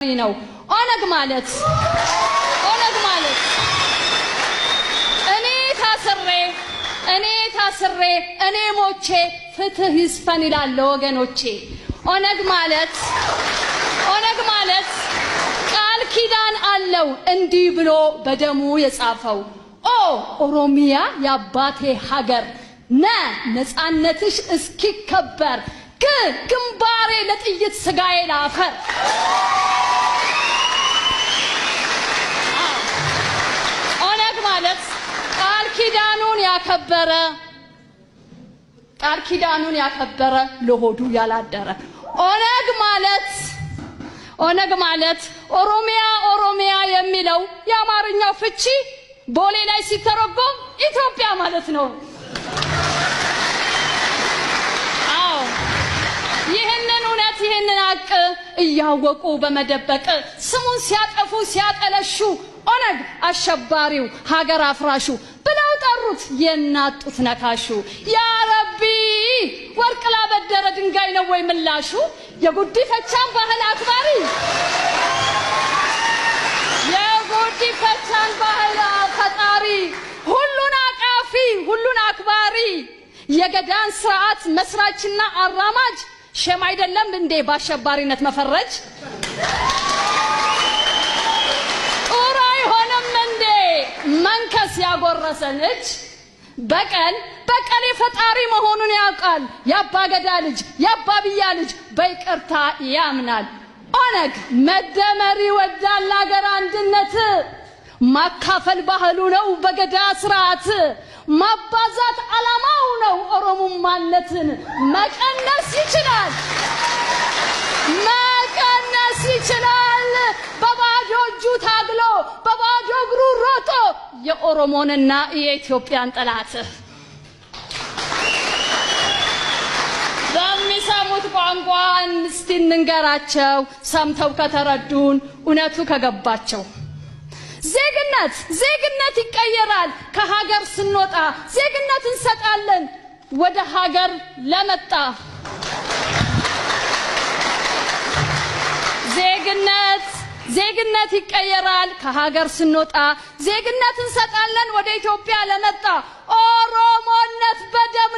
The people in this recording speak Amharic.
ነው ኦነግ ማለት እኔ ታስሬ እኔ ሞቼ ፍትህ ይስፈን ይላል ወገኖቼ ኦነግ ማለት ቃል ኪዳን አለው እንዲህ ብሎ በደሙ የጻፈው ኦሮሚያ ያባቴ ሀገር ነፃነትሽ እስኪከበር ግንባሬ ለጥይት ስጋዬ ላፈር ኦነግ ማለት ቃል ኪዳኑን ያከበረ ለሆዱ ያላደረ ኦነግ ማለት ኦሮሚያ የሚለው የአማርኛው ፍቺ ቦሌ ላይ ሲተረጎም ኢትዮጵያ ማለት ነው ይህንን አቅ እያወቁ በመደበቅ ስሙን ሲያጠፉ ሲያጠለሹ ኦነግ አሸባሪው ሀገር አፍራሹ ብለው ጠሩት የናጡት ነካሹ ያ ረቢ ወርቅ ላበደረ ድንጋይ ነው ወይ ምላሹ የጉዲፈቻን ባህል አክባሪ ፈጣሪ ሁሉን አክባሪ የገዳን ስርዓት መስራችና አራማጅ ሸም አይደለም እንዴ በአሸባሪነት መፈረጅ ጦር አይሆንም እንዴ መንከስ ያጎረሰን እጅ በቀል የፈጣሪ መሆኑን ያውቃል ያባ ገዳ ልጅ ያባ ብያ ልጅ በይቅርታ ያምናል ኦነግ መደመር ይወዳል አገር አንድነት ማካፈል ባህሉ ነው በገዳ ስርዓት ማባዛት ዓላማው ነው ኦሮሞማነትን መቀነስ ይችላል በባዶ እጁ ታግሎ በባዶ እግሩ ሮጦ የኦሮሞንና የኢትዮጵያን ጠላት በሚሰሙት ቋንቋ እስቲ እንንገራቸው ሰምተው ከተረዱን እውነቱ ከገባቸው ዜግነት ይቀየራል ከሀገር ስንወጣ ዜግነት እንሰጣለን ወደ ሀገር ለመጣ ዜግነት ይቀየራል ከሀገር ስንወጣ ዜግነት እንሰጣለን ወደ ኢትዮጵያ ለመጣ ኦሮሞነት በደም